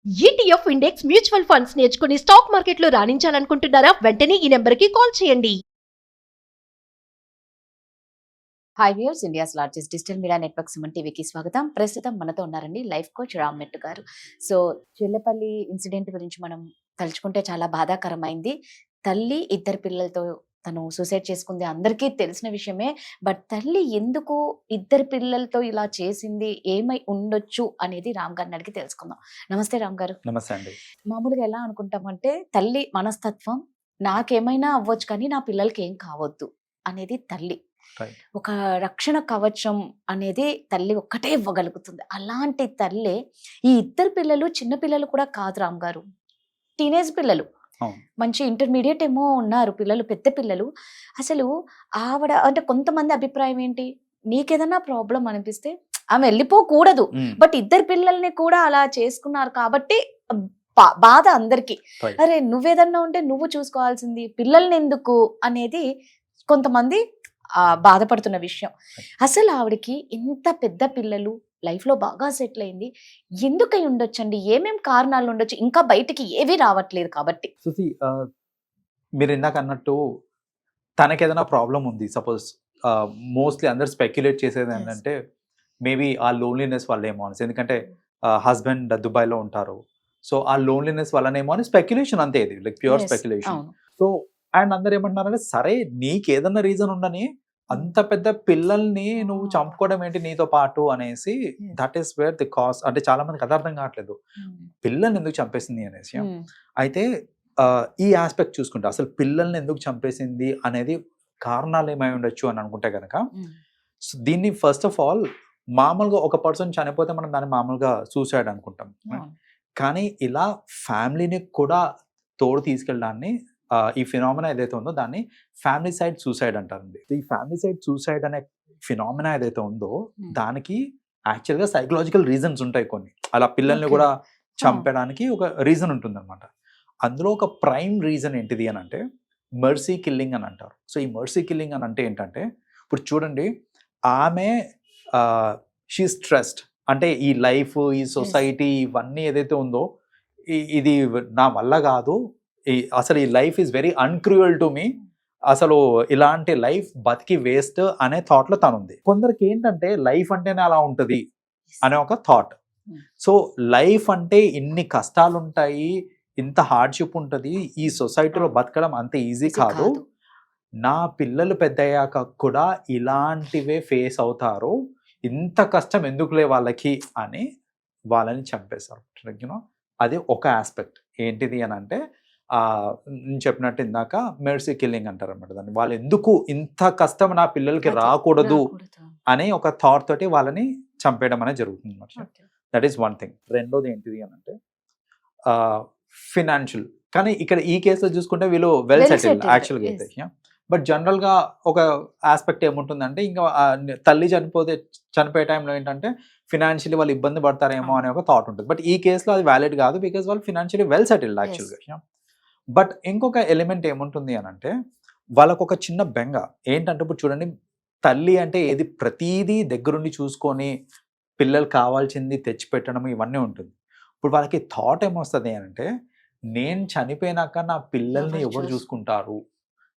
ETF index mutual funds నేర్చుకుని stock మార్కెట్లో రాణించాలనుకుంటున్నారా? వెంటనే ఈ నెంబర్కి కాల్ చేయండి. Hi viewers, India's largest digital media network Suman టీవీకి స్వాగతం. ప్రస్తుతం మనతో ఉన్నారండి లైఫ్ కోచ్ రామ్మెట్టు గారు. సో చెల్లపల్లి ఇన్సిడెంట్ గురించి మనం తలుచుకుంటే చాలా బాధాకరమైంది. తల్లి ఇద్దరు పిల్లలతో తను సూసైడ్ చేసుకుంది అందరికీ తెలిసిన విషయమే. బట్ తల్లి ఎందుకు ఇద్దరు పిల్లలతో ఇలా చేసింది, ఏమై ఉండొచ్చు అనేది రామ్ గారిని అడిగి తెలుసుకుందాం. నమస్తే రామ్ గారు. నమస్తే అండి. మామూలుగా ఎలా అనుకుంటామంటే తల్లి మనస్తత్వం నాకేమైనా అవ్వచ్చు కానీ నా పిల్లలకి ఏం కావద్దు అనేది తల్లి. Right. ఒక రక్షణ కవచం అనేది తల్లి ఒక్కటే ఇవ్వగలుగుతుంది. అలాంటి తల్లే ఈ ఇద్దరు పిల్లలు చిన్న పిల్లలు కూడా కాదు రామ్ గారు, టీనేజ్ పిల్లలు, అవును. మంచి ఇంటర్మీడియట్ ఏమో ఉన్నారు పిల్లలు, పెద్ద పిల్లలు. అసలు ఆవిడ అంటే కొంతమంది అభిప్రాయం ఏంటి, నీకేదన్నా ప్రాబ్లం అనిపిస్తే ఆమె వెళ్ళిపోకూడదు, బట్ ఇద్దరు పిల్లల్ని కూడా అలా చేసుకున్నారు కాబట్టి బాధ అందరికి. Right. అరే నువ్వేదన్నా ఉంటే నువ్వు చూసుకోవాల్సింది, పిల్లల్ని ఎందుకు అనేది కొంతమంది బాధపడుతున్న విషయం. అసలు ఆవిడకి ఇంత పెద్ద పిల్లలు, లైఫ్ లో బాగా సెటిల్ అయింది, ఎందుకై ఉండొచ్చండి? ఏమేం కారణాలు ఉండొచ్చు? ఇంకా బయటికి ఏవి రావట్లేదు కాబట్టి. సుసి, మీరు ఇందాక అన్నట్టు తనకి ఏదైనా ప్రాబ్లం ఉంది, సపోజ్ మోస్ట్లీ అందరు స్పెక్యులేట్ చేసేది Yes. ఏంటంటే మేబీ ఆ లోన్లీనెస్ వల్ల ఏమో అని. ఎందుకంటే హస్బెండ్ దుబాయ్లో ఉంటారు, సో ఆ లోన్లీనెస్ వల్లనేమో అని స్పెక్యులేషన్, అంతే, ఇది లైక్ ప్యూర్ Yes, స్పెక్యులేషన్. అవును. సో అండ్ అందరు ఏమంటున్నారంటే సరే నీకు ఏదన్నా రీజన్ ఉండని అంత పెద్ద పిల్లల్ని నువ్వు చంపుకోవడం ఏంటి నీతో పాటు అనేసి, that is where the cos. అంటే చాలా మందికి అది అర్థం కావట్లేదు, పిల్లల్ని ఎందుకు చంపేసింది అనేసి. అయితే ఈ ఆస్పెక్ట్ చూసుకుంటే అసలు పిల్లల్ని ఎందుకు చంపేసింది అనేది కారణాలు ఏమై ఉండొచ్చు అని అనుకుంటే కనుక, సో దీన్ని ఫస్ట్ ఆఫ్ ఆల్ మామూలుగా ఒక పర్సన్ చనిపోతే మనం దాన్ని మామూలుగా సూసైడ్ అనుకుంటాం, కానీ ఇలా ఫ్యామిలీని కూడా తోడు తీసుకెళ్ళడాన్ని, ఈ ఫినామినా ఏదైతే ఉందో దాన్ని ఫ్యామిలీ సైడ్ సూసైడ్ అంటారండి. ఈ ఫ్యామిలీ సైడ్ సూసైడ్ అనే ఫినామినా ఏదైతే ఉందో దానికి యాక్చువల్గా సైకలాజికల్ రీజన్స్ ఉంటాయి కొన్ని. అలా పిల్లల్ని కూడా చంపడానికి ఒక రీజన్ ఉంటుంది అనమాట. అందులో ఒక ప్రైమ్ రీజన్ ఏంటిది అని అంటే మర్సీ కిల్లింగ్ అని అంటారు. సో ఈ మర్సీ కిల్లింగ్ అని అంటే ఏంటంటే, ఇప్పుడు చూడండి, ఆమె షీ స్ట్రెస్డ్, అంటే ఈ లైఫ్, ఈ సొసైటీ, ఇవన్నీ ఏదైతే ఉందో ఇది నా వల్ల కాదు, అసలు ఈ life is very అన్క్రూయల్ to me, అసలు ఇలాంటి లైఫ్ బతికి వేస్ట్ అనే థాట్ లో తను ఉంది. కొందరికి ఏంటంటే లైఫ్ అంటేనే అలా ఉంటుంది అనే ఒక థాట్. సో లైఫ్ అంటే ఇన్ని కష్టాలు ఉంటాయి, ఇంత హార్డ్షిప్ ఉంటుంది, ఈ సొసైటీలో బతకడం అంత ఈజీ కాదు, నా పిల్లలు పెద్దయ్యాక కూడా ఇలాంటివే ఫేస్ అవుతారు, ఇంత కష్టం ఎందుకులే వాళ్ళకి అని వాళ్ళని చంపేశారు. యూనో, అది ఒక ఆస్పెక్ట్. ఏంటిది అని అంటే నేను చెప్పినట్టు ఇందాక మెర్సీ కిల్లింగ్ అంటారు అనమాట దాన్ని. వాళ్ళు ఎందుకు ఇంత కష్టం నా పిల్లలకి రాకూడదు అనే ఒక థాట్ తోటి వాళ్ళని చంపేయడం అనేది జరుగుతుంది అనమాట. That is one thing. రెండోది ఏంటిది అని అంటే ఫినాన్షియల్. కానీ ఇక్కడ ఈ కేసులో చూసుకుంటే వీళ్ళు వెల్ సెటిల్డ్ యాక్చువల్గా అయితే. బట్ జనరల్గా ఒక ఆస్పెక్ట్ ఏముంటుందంటే, ఇంకా తల్లి చనిపోయే టైంలో ఏంటంటే ఫినాన్షియలీ వాళ్ళు ఇబ్బంది పడతారేమో అనే ఒక థాట్ ఉంటుంది. బట్ ఈ కేసులో అది వ్యాలిడ్ కాదు, బికాజ్ వాళ్ళు ఫినాన్షియలీ వెల్ సెటిల్డ్ యాక్చువల్గా. బట్ ఇంకొక ఎలిమెంట్ ఏముంటుంది అని అంటే వాళ్ళకు ఒక చిన్న బెంగ ఏంటంటే, ఇప్పుడు చూడండి, తల్లి అంటే ఏది ప్రతీదీ దగ్గరుండి చూసుకొని పిల్లలు కావాల్సింది తెచ్చిపెట్టడం ఇవన్నీ ఉంటుంది. ఇప్పుడు వాళ్ళకి థాట్ ఏమొస్తుంది అని అంటే, నేను చనిపోయినాక నా పిల్లల్ని ఎవరు చూసుకుంటారు,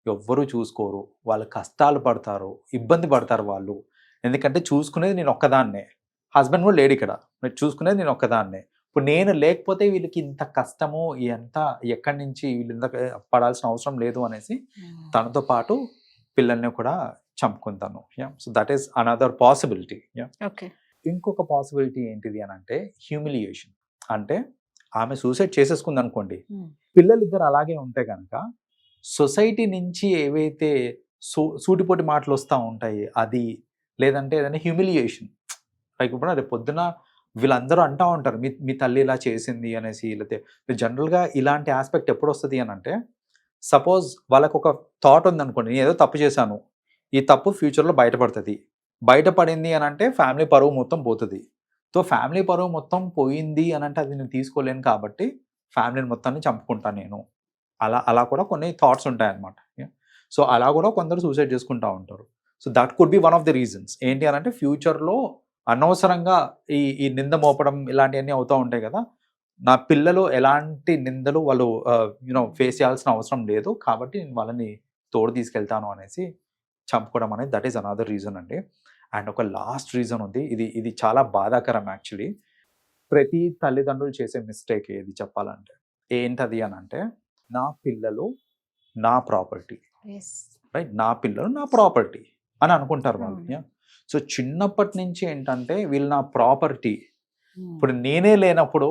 ఎవ్వరు చూసుకోరు, వాళ్ళు కష్టాలు పడతారు, ఇబ్బంది పడతారు వాళ్ళు, ఎందుకంటే చూసుకునేది నేను ఒక్కదాన్నే, హస్బెండ్ కూడా లేడు ఇక్కడ, చూసుకునేది నేను ఒక్కదాన్నే. ఇప్పుడు నేను లేకపోతే వీళ్ళకి ఇంత కష్టము ఎంత ఎక్కడి నుంచి వీళ్ళు ఇంత పడాల్సిన అవసరం లేదు అనేసి తనతో పాటు పిల్లల్ని కూడా చంపుకుంటాను. So that is another possibility. ఇంకొక పాసిబిలిటీ ఏంటిది అని అంటే హ్యూమిలియేషన్. అంటే ఆమె సూసైడ్ చేసేసుకుంది అనుకోండి, పిల్లలు ఇద్దరు అలాగే ఉంటే కనుక సొసైటీ నుంచి ఏవైతే సూటిపోటి మాటలు వస్తూ ఉంటాయి అది, లేదంటే ఏదైనా హ్యూమిలియేషన్, లైక్ ఇప్పుడు రేపు పొద్దున వీళ్ళందరూ అంటూ ఉంటారు మీ తల్లి ఇలా చేసింది అనేసి. లేకపోతే జనరల్గా ఇలాంటి ఆస్పెక్ట్ ఎప్పుడు వస్తుంది అని అంటే, సపోజ్ వాళ్ళకు ఒక థాట్ ఉందనుకోండి, నేను ఏదో తప్పు చేశాను, ఈ తప్పు ఫ్యూచర్లో బయటపడుతుంది, బయటపడింది అని అంటే ఫ్యామిలీ పరువు మొత్తం పోతుంది. సో ఫ్యామిలీ పరువు మొత్తం పోయింది అని అంటే అది నేను తీసుకోలేను, కాబట్టి ఫ్యామిలీని మొత్తాన్ని చంపుకుంటాను నేను, అలా కూడా కొన్ని థాట్స్ ఉంటాయన్నమాట. సో అలా కూడా కొందరు సూసైడ్ చేసుకుంటూ ఉంటారు. So that could be one of the reasons. ఏంటి అని అంటే ఫ్యూచర్లో అనవసరంగా ఈ నింద మోపడం ఇలాంటివన్నీ అవుతూ ఉంటాయి కదా, నా పిల్లలు ఎలాంటి నిందలు వాళ్ళు ఫేస్ చేయాల్సిన అవసరం లేదు, కాబట్టి నేను వాళ్ళని తోడు తీసుకెళ్తాను అనేసి చంపుకోవడం అనేది దట్ ఈస్ అనదర్ రీజన్ అండి. అండ్ ఒక లాస్ట్ రీజన్ ఉంది, ఇది చాలా బాధాకరం యాక్చువల్లీ. ప్రతి తల్లిదండ్రులు చేసే మిస్టేక్ ఏది చెప్పాలంటే ఏంటది అని అంటే, నా పిల్లలు నా ప్రాపర్టీ, రైట్, నా పిల్లలు నా ప్రాపర్టీ అని అనుకుంటారు వాళ్ళు. సో చిన్నప్పటి నుంచి ఏంటంటే వీళ్ళు నా ప్రాపర్టీ, ఇప్పుడు నేనే లేనప్పుడు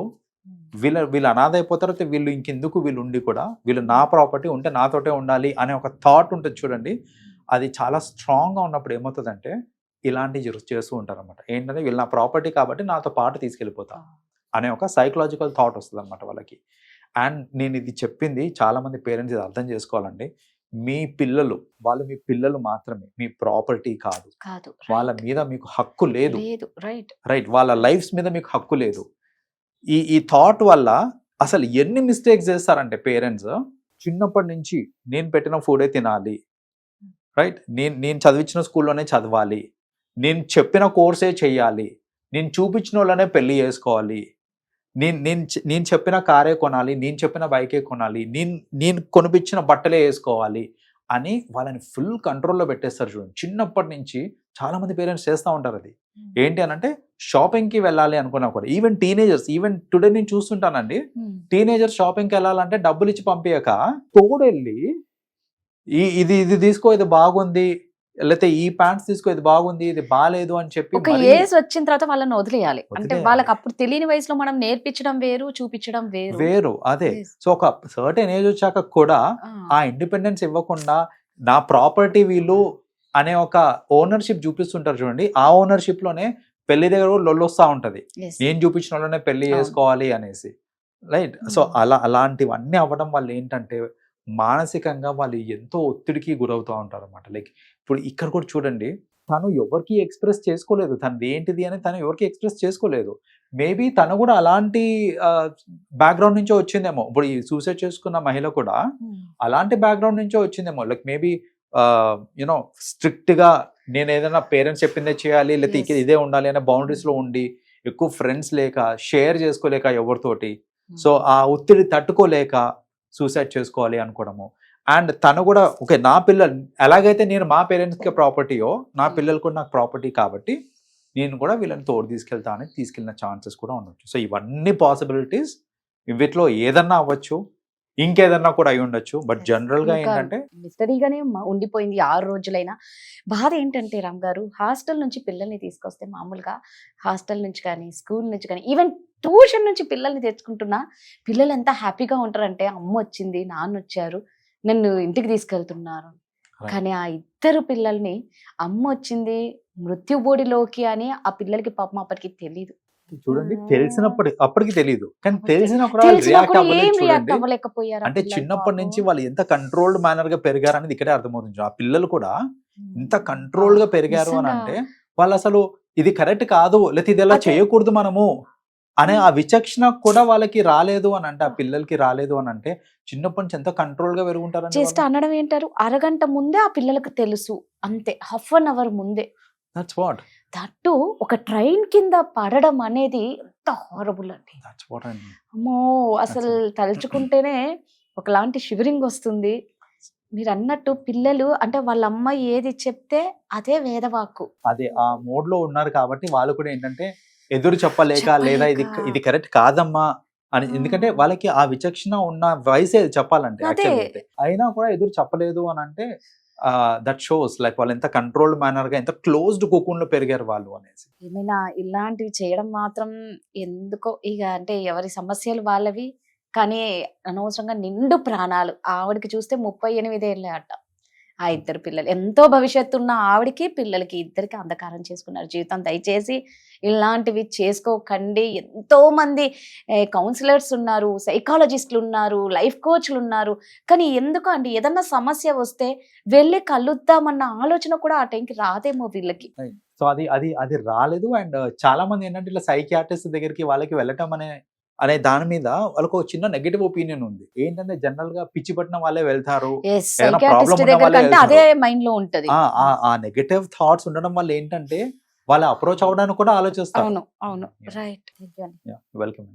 వీళ్ళు అనాథ అయిపోతారు, వీళ్ళు ఇంకెందుకు వీళ్ళు ఉండి కూడా వీళ్ళు నా ప్రాపర్టీ ఉంటే నాతోటే ఉండాలి అనే ఒక థాట్ ఉంటుంది చూడండి. అది చాలా స్ట్రాంగ్గా ఉన్నప్పుడు ఏమవుతుందంటే ఇలాంటివి చేస్తూ ఉంటారు అనమాట. ఏంటంటే వీళ్ళు నా ప్రాపర్టీ కాబట్టి నాతో పాటు తీసుకెళ్ళిపోతా అనే ఒక సైకలాజికల్ థాట్ వస్తుంది అనమాట వాళ్ళకి. అండ్ నేను ఇది చెప్పింది చాలా మంది పేరెంట్స్ ఇది అర్థం చేసుకోవాలండి. మీ పిల్లలు వాళ్ళు మీ పిల్లలు మాత్రమే, మీ ప్రాపర్టీ కాదు. వాళ్ళ మీద మీకు హక్కు లేదు, రైట్, వాళ్ళ లైఫ్స్ మీద మీకు హక్కు లేదు. ఈ థాట్ వల్ల అసలు ఎన్ని మిస్టేక్స్ చేస్తారంటే పేరెంట్స్, చిన్నప్పటి నుంచి నేను పెట్టిన ఫుడే తినాలి, రైట్, నేను చదివించిన స్కూల్లోనే చదవాలి, నేను చెప్పిన కోర్సే చెయ్యాలి, నేను చూపించిన వాళ్ళనే పెళ్లి చేసుకోవాలి, నేను చెప్పిన కారే కొనాలి, నేను చెప్పిన బైకే కొనాలి, నేను కొనిపించిన బట్టలే వేసుకోవాలి అని వాళ్ళని ఫుల్ కంట్రోల్లో పెట్టేస్తారు చూడండి. చిన్నప్పటి నుంచి చాలా మంది పేరెంట్స్ చేస్తూ ఉంటారు. అది ఏంటి అని అంటే షాపింగ్కి వెళ్ళాలి అనుకున్నా కూడా, ఈవెన్ టీనేజర్స్, ఈవెన్ టుడే నేను చూస్తుంటానండి, టీనేజర్స్ షాపింగ్కి వెళ్ళాలంటే డబ్బులు ఇచ్చి పంపించక తోడెళ్ళి ఇది తీసుకో, ఇది బాగుంది, లేకపోతే ఈ ప్యాంట్స్ తీసుకో, ఇది బాగుంది, ఇది బాగాలేదు అని చెప్పి ఒక ఏజ్ వచ్చిన తర్వాత వాళ్ళని వదిలేయాలి. అంటే వాళ్ళకి అప్పుడు తెలియని వయసులో మనం నేర్పించడం వేరు, చూపించడం వేరు. అదే. సో ఒక సర్టెన్ ఏజ్ వచ్చాక కూడా ఆ ఇండిపెండెన్స్ ఇవ్వకుండా నా ప్రాపర్టీ వీళ్ళు అనే ఒక ఓనర్షిప్ చూపిస్తుంటారు చూడండి. ఆ ఓనర్షిప్ లోనే పెళ్లి దగ్గర లొల్లొస్తా ఉంటది, నేను చూపించిన వాళ్ళనే పెళ్లి చేసుకోవాలి అనేసి, రైట్. సో అలాంటివన్నీ అవ్వడం వల్ల ఏంటంటే మానసికంగా వాళ్ళు ఎంతో ఒత్తిడికి గురవుతూ ఉంటారు అనమాట. లైక్ ఇప్పుడు ఇక్కడ కూడా చూడండి, తను ఎవరికి ఎక్స్ప్రెస్ చేసుకోలేదు, తనది ఏంటిది అని తను ఎవరికి ఎక్స్ప్రెస్ చేసుకోలేదు. మేబీ తను కూడా అలాంటి బ్యాక్గ్రౌండ్ నుంచో వచ్చిందేమో. ఇప్పుడు ఈ సూసైడ్ చేసుకున్న మహిళ కూడా అలాంటి బ్యాక్గ్రౌండ్ నుంచో వచ్చిందేమో. లైక్ మేబీ స్ట్రిక్ట్ గా నేను ఏదైనా పేరెంట్స్ చెప్పిందే చేయాలి, లేకపోతే ఇదే ఉండాలి అనే బౌండరీస్ లో ఉండి, ఎక్కువ ఫ్రెండ్స్ లేక, షేర్ చేసుకోలేక ఎవరితోటి, సో ఆ ఒత్తిడి తట్టుకోలేక సూసైడ్ చేసుకోవాలి అనుకోవడము. అండ్ తను కూడా ఓకే, నా పిల్లలు ఎలాగైతే నేను మా పేరెంట్స్కి ప్రాపర్టీయో, నా పిల్లలు కూడా నాకు ప్రాపర్టీ కాబట్టి నేను కూడా వీళ్ళని తోడు తీసుకెళ్తా అని తీసుకెళ్ళిన ఛాన్సెస్ కూడా ఉండొచ్చు. సో ఇవన్నీ పాసిబిలిటీస్, వీటిలో ఏదన్నా అవ్వచ్చు, ఇంకేదన్నా కూడా అయి ఉండొచ్చు. బట్ జనరల్ గా ఏంటంటే మిస్టరీగానే ఉండిపోయింది 6 రోజులైనా. బాధ ఏంటంటే రామ్ గారు, హాస్టల్ నుంచి పిల్లల్ని తీసుకొస్తే, మామూలుగా హాస్టల్ నుంచి కానీ, స్కూల్ నుంచి కానీ, ఈవెన్ ట్యూషన్ నుంచి పిల్లల్ని తెచ్చుకుంటున్నా పిల్లలు ఎంత హ్యాపీగా ఉంటారంటే, అమ్మ వచ్చింది, నాన్న వచ్చారు, నన్ను ఇంటికి తీసుకెళ్తున్నారు. కానీ ఆ ఇద్దరు పిల్లల్ని అమ్మ వచ్చింది మృత్యుబోడిలోకి అని ఆ పిల్లలకి పాపం అప్పటికి తెలియదు. చూడండి, అప్పటికి తెలియదు, కానీ తెలిసిన అంటే చిన్నప్పటి నుంచి వాళ్ళు ఎంత కంట్రోల్డ్ మేనర్ గా పెరిగారు అనేది ఇక్కడే అర్థమవుతుంది. ఆ పిల్లలు కూడా ఎంత కంట్రోల్ గా పెరిగారు అని అంటే వాళ్ళు అసలు ఇది కరెక్ట్ కాదు, లేకపోతే ఇది ఎలా చేయకూడదు మనము అనే ఆ విచక్షణ కూడా వాళ్ళకి రాలేదు అని అంటే, ఆ పిల్లలకి రాలేదు అని అంటే చిన్నప్పటి నుంచి ఎంత కంట్రోల్ గా పెరుగుంటారు. జస్ట్ అనడం ఏంటారు, అరగంట ముందే ఆ పిల్లలకు తెలుసు, అంతే, హాఫ్ అన్ అవర్ ముందే. That's what. దట్టు ఒక ట్రైన్ కింద పడడం అనేది ఎంత హారబుల్ అండి. అమ్మో, అసలు తలుచుకుంటేనే ఒకలాంటి షివరింగ్ వస్తుంది. మీరు అన్నట్టు పిల్లలు అంటే వాళ్ళ అమ్మ ఏది చెప్తే అదే వేదవాక్కు, అదే ఆ మోడ్ లో ఉన్నారు కాబట్టి వాళ్ళు కూడా ఏంటంటే ఎదురు చెప్పలేక, లేదా ఇది కరెక్ట్ కాదమ్మా అని, ఎందుకంటే వాళ్ళకి ఆ విచక్షణ ఉన్న వయసే చెప్పాలంటే యాక్చువల్లీ, అయినా కూడా ఎదురు చెప్పలేదు అని అంటే దట్ షోస్ లైక్ వాళ్ళు ఎంత కంట్రోల్డ్ మేనర్ గా, ఎంత క్లోజ్డ్ కోకూన్ లో పెరిగారు వాళ్ళు అనేసి. ఏమైనా ఇలాంటివి చేయడం మాత్రం ఎందుకో, ఇక అంటే ఎవరి సమస్యలు వాళ్ళవి, కానీ అనవసరంగా నిండు ప్రాణాలు. ఆవిడకి చూస్తే 38 ఏళ్ళే అట. ఆ ఇద్దరు పిల్లలు, ఎంతో భవిష్యత్తు ఉన్న ఆవిడకి పిల్లలకి ఇద్దరికి అంధకారం చేసుకున్నారు జీవితం. దయచేసి ఇలాంటివి చేసుకోకండి. ఎంతో మంది కౌన్సిలర్స్ ఉన్నారు, సైకాలజిస్టులు ఉన్నారు, లైఫ్ కోచ్లు ఉన్నారు, కానీ ఎందుకు అండి ఏదన్నా సమస్య వస్తే వెళ్ళి కలుద్దామన్న ఆలోచన కూడా ఆ టైంకి రాదేమో వీళ్ళకి. సో అది రాలేదు. అండ్ చాలా మంది ఏంటంటే ఇట్లా సైకియాట్రిస్ట్ దగ్గరికి వాళ్ళకి వెళ్ళటం అనే దాని మీద వాళ్ళకు చిన్న నెగటివ్ ఒపీనియన్ ఉంది. ఏంటంటే జనరల్ గా పిచ్చి పట్టిన వాళ్ళే వెళ్తారు, అదే మైండ్ లో ఉంటది. ఆ నెగటివ్ థాట్స్ ఉండడం వల్ల ఏంటంటే వాళ్ళ అప్రోచ్ అవడానికి కూడా ఆలోచిస్తారు. అవును, రైట్. వెల్కమ్.